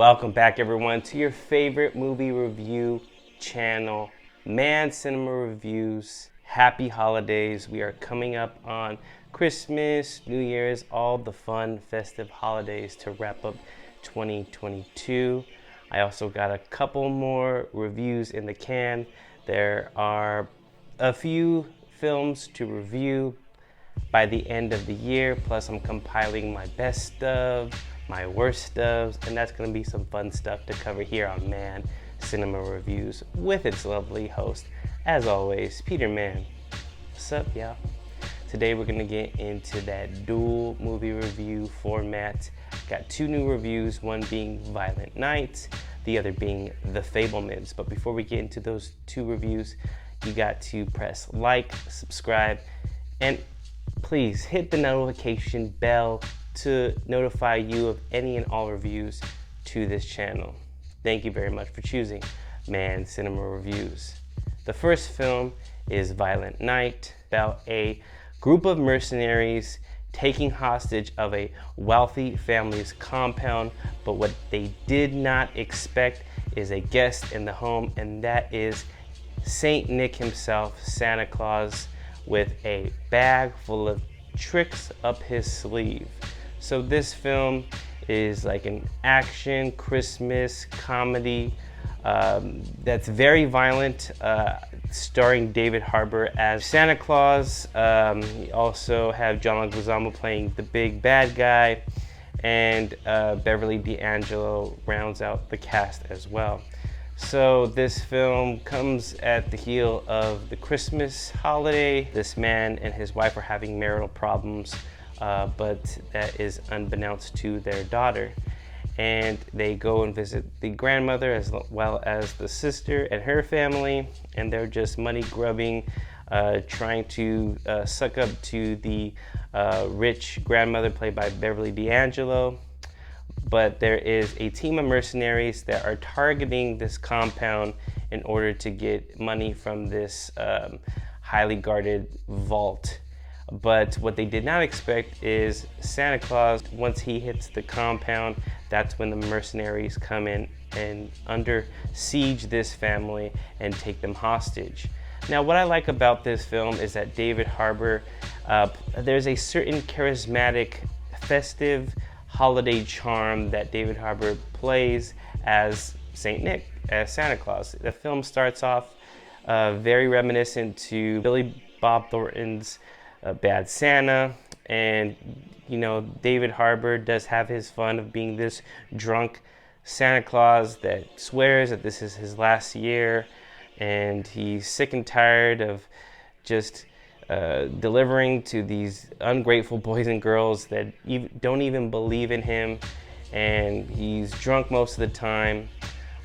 Welcome back, everyone, to your favorite movie review channel, Man Cinema Reviews. Happy holidays. We are coming up on Christmas, New Year's, all the fun, festive holidays to wrap up 2022. I also got a couple more reviews in the can. There are a few films to review by the end of the year, plus I'm compiling my best of, my worst ofs, and that's going to be some fun stuff to cover here on Man Cinema Reviews with its lovely host, as always, Peter Mann. What's up, y'all? Today we're going to get into that dual movie review format. Got two new reviews, one being Violent Night, the other being The Fabelmans. But before we get into those two reviews, you got to press like, subscribe, and please hit the notification bell to notify you of any and all reviews to this channel. Thank you very much for choosing Man Cinema Reviews. The first film is Violent Night, about a group of mercenaries taking hostage of a wealthy family's compound, but what they did not expect is a guest in the home, and that is Saint Nick himself, Santa Claus, with a bag full of tricks up his sleeve. So this film is like an action Christmas comedy that's very violent, starring David Harbour as Santa Claus. You also have John Leguizamo playing the big bad guy, and Beverly D'Angelo rounds out the cast as well. So this film comes at the heel of the Christmas holiday. This man and his wife are having marital problems, but that is unbeknownst to their daughter. And they go and visit the grandmother as well as the sister and her family, and they're just money grubbing, trying to suck up to the rich grandmother played by Beverly D'Angelo. But there is a team of mercenaries that are targeting this compound in order to get money from this highly guarded vault. But what they did not expect is Santa Claus, once he hits the compound, that's when the mercenaries come in and under siege this family and take them hostage. Now, what I like about this film is that David Harbour, there's a certain charismatic, festive, holiday charm that David Harbour plays as Saint Nick, as Santa Claus. The film starts off very reminiscent to Billy Bob Thornton's Bad Santa, and you know, David Harbour does have his fun of being this drunk Santa Claus that swears that this is his last year, and he's sick and tired of just delivering to these ungrateful boys and girls that don't even believe in him, and he's drunk most of the time,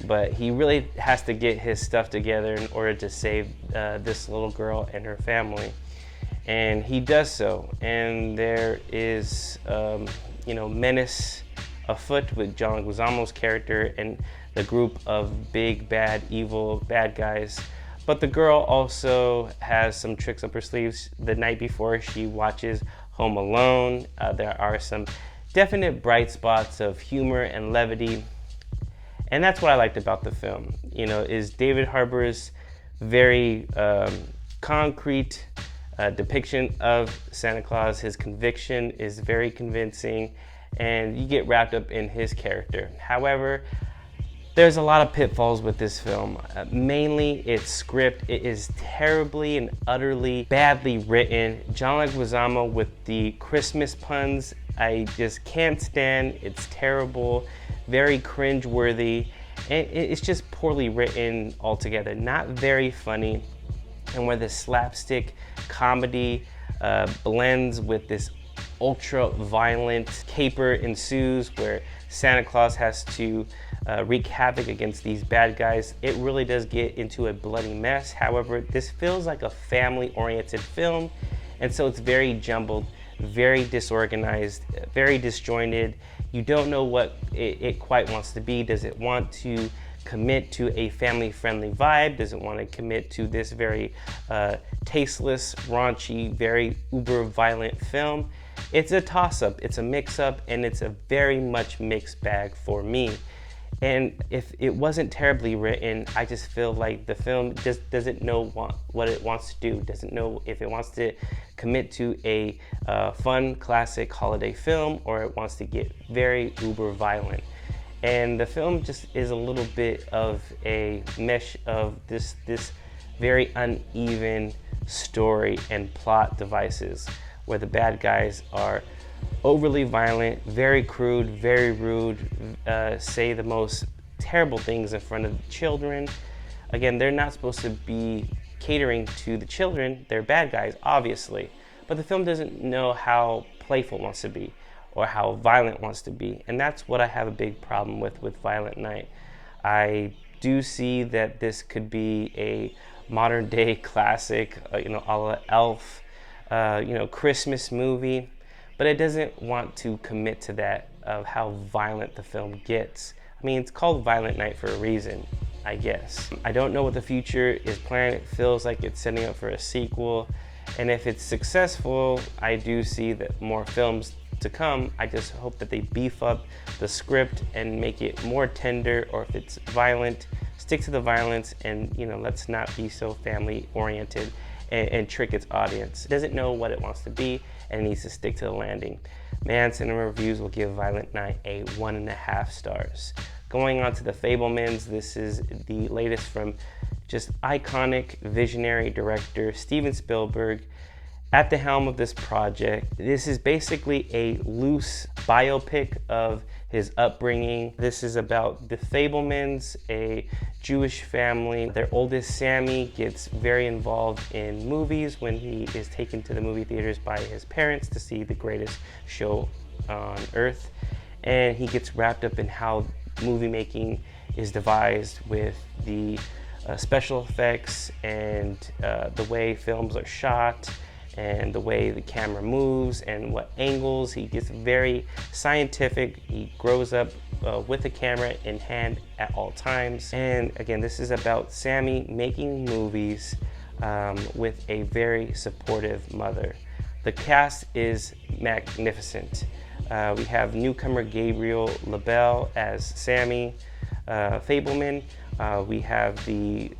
but he really has to get his stuff together in order to save this little girl and her family. And he does so, and there is menace afoot with John Leguizamo's character and the group of big, bad, evil bad guys. But the girl also has some tricks up her sleeves. The night before she watches Home Alone, there are some definite bright spots of humor and levity. And that's what I liked about the film, is David Harbour's very concrete depiction of Santa Claus. His conviction is very convincing, and you get wrapped up in his character. However, there's a lot of pitfalls with this film. Mainly its script. It is terribly and utterly badly written. John Leguizamo with the Christmas puns, I just can't stand. It's terrible, very cringe-worthy, and it's just poorly written altogether. Not very funny, and where the slapstick comedy blends with this ultra-violent caper ensues where Santa Claus has to wreak havoc against these bad guys, it really does get into a bloody mess. However, this feels like a family-oriented film, and so it's very jumbled, very disorganized, very disjointed. You don't know what it quite wants to be. Does it want to commit to a family-friendly vibe? Does it want to commit to this very tasteless, raunchy, very uber-violent film? It's a toss-up, it's a mix-up, and it's a very much mixed bag for me. And if it wasn't terribly written, I just feel like the film just doesn't know what it wants to do, doesn't know if it wants to commit to a fun, classic holiday film, or it wants to get very uber violent. And the film just is a little bit of a mesh of this very uneven story and plot devices, where the bad guys are overly violent, very crude, very rude, say the most terrible things in front of the children. Again, they're not supposed to be catering to the children. They're bad guys, obviously. But the film doesn't know how playful it wants to be or how violent it wants to be. And that's what I have a big problem with Violent Night. I do see that this could be a modern day classic, a la Elf, Christmas movie, but it doesn't want to commit to that of how violent the film gets. I mean, it's called Violent Night for a reason, I guess. I don't know what the future is planned. It feels like it's setting up for a sequel, and if it's successful, I do see that more films to come. I just hope that they beef up the script and make it more tender, or if it's violent, stick to the violence, and let's not be so family oriented and trick its audience. It doesn't know what it wants to be, and it needs to stick to the landing. Mann Cinema Reviews will give Violent Night a 1.5 stars. Going on to The Fabelmans, this is the latest from just iconic visionary director Steven Spielberg at the helm of this project. This is basically a loose biopic of his upbringing. This is about the Fabelmans, a Jewish family. Their oldest, Sammy, gets very involved in movies when he is taken to the movie theaters by his parents to see the greatest show on earth. And he gets wrapped up in how movie making is devised with the special effects and the way films are shot, and the way the camera moves and what angles. He gets very scientific. He grows up with a camera in hand at all times. And again, this is about Sammy making movies with a very supportive mother. The cast is magnificent. We have newcomer Gabriel LaBelle as Sammy Fabelman. We have the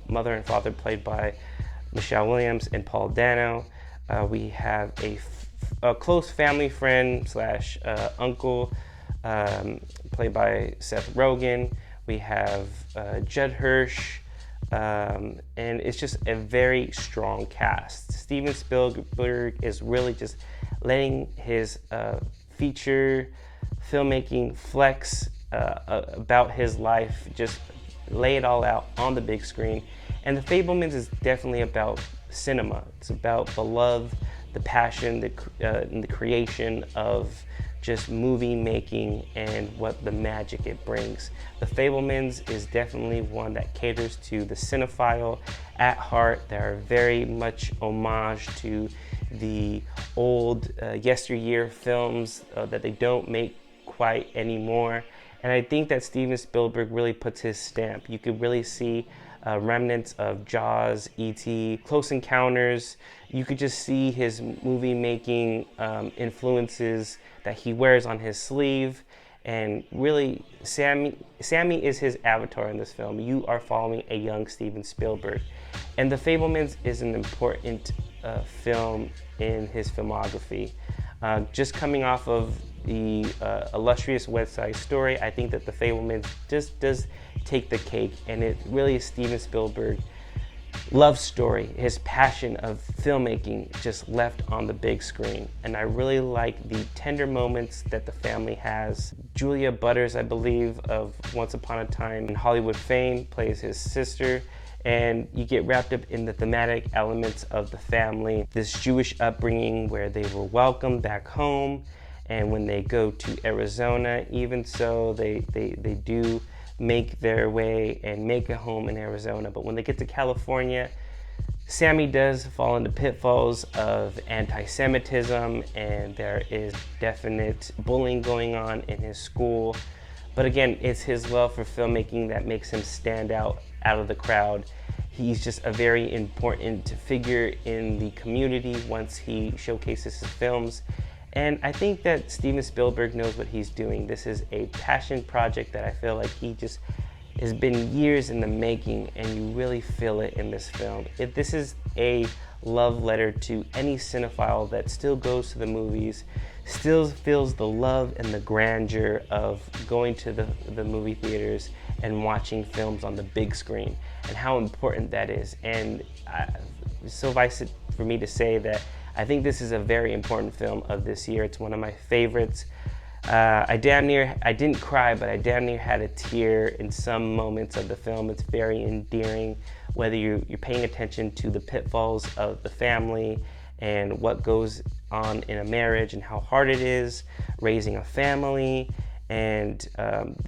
mother and father played by Michelle Williams and Paul Dano. We have a close family friend slash uncle played by Seth Rogen. We have Judd Hirsch, and it's just a very strong cast. Steven Spielberg is really just letting his feature filmmaking flex about his life, just lay it all out on the big screen. And The Fabelmans is definitely about cinema. It's about the love, the passion, and the creation of just movie making and what the magic it brings. The Fabelmans is definitely one that caters to the cinephile at heart. They are very much homage to the old yesteryear films that they don't make quite anymore. And I think that Steven Spielberg really puts his stamp. You could really see remnants of Jaws, E.T., Close Encounters. You could just see his movie making influences that he wears on his sleeve. And really, Sammy is his avatar in this film. You are following a young Steven Spielberg. And The Fabelmans is an important film in his filmography. Just coming off of the illustrious West Side Story, I think that The Fabelmans just does take the cake, and it really is Steven Spielberg love story, his passion of filmmaking just left on the big screen. And I really like the tender moments that the family has. Julia Butters, I believe, of Once Upon a Time in Hollywood fame, plays his sister, and you get wrapped up in the thematic elements of the family, this Jewish upbringing where they were welcomed back home, and when they go to Arizona, even so, they do make their way and make a home in Arizona. But when they get to California, Sammy does fall into pitfalls of anti-Semitism, and there is definite bullying going on in his school. But again, it's his love for filmmaking that makes him stand out of the crowd. He's just a very important figure in the community once he showcases his films. And I think that Steven Spielberg knows what he's doing. This is a passion project that I feel like he just has been years in the making, and you really feel it in this film. This is a love letter to any cinephile that still goes to the movies, still feels the love and the grandeur of going to the movie theaters and watching films on the big screen, and how important that is. And suffice it for me to say that I think this is a very important film of this year. It's one of my favorites. I didn't cry, but I damn near had a tear in some moments of the film. It's very endearing, whether you're paying attention to the pitfalls of the family and what goes on in a marriage and how hard it is raising a family. And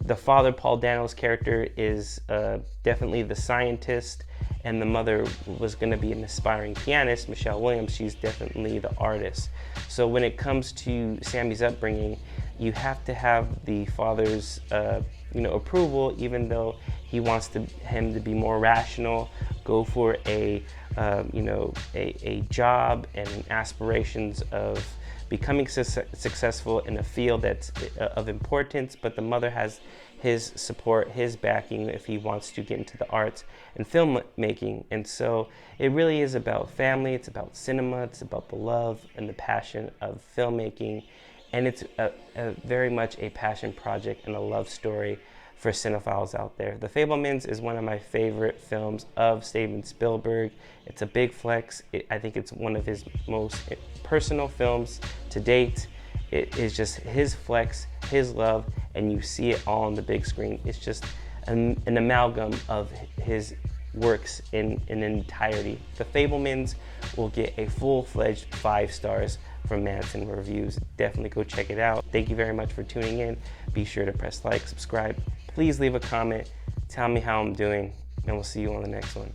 the father, Paul Dano's character, is definitely the scientist, and the mother was going to be an aspiring pianist, Michelle Williams. She's definitely the artist. So when it comes to Sammy's upbringing, you have to have the father's approval, even though he wants him to be more rational, go for a job and aspirations of becoming successful in a field that's of importance. But the mother has his support, his backing if he wants to get into the arts and filmmaking. And so it really is about family, it's about cinema, it's about the love and the passion of filmmaking. And it's very much a passion project and a love story for cinephiles out there. The Fabelmans is one of my favorite films of Steven Spielberg. It's a big flex. I think it's one of his most personal films to date. It is just his flex, his love, and you see it all on the big screen. It's just an amalgam of his works in entirety. The Fabelmans will get a full-fledged 5 stars from Manson Reviews. Definitely go check it out. Thank you very much for tuning in. Be sure to press like, subscribe. Please leave a comment. Tell me how I'm doing, and we'll see you on the next one.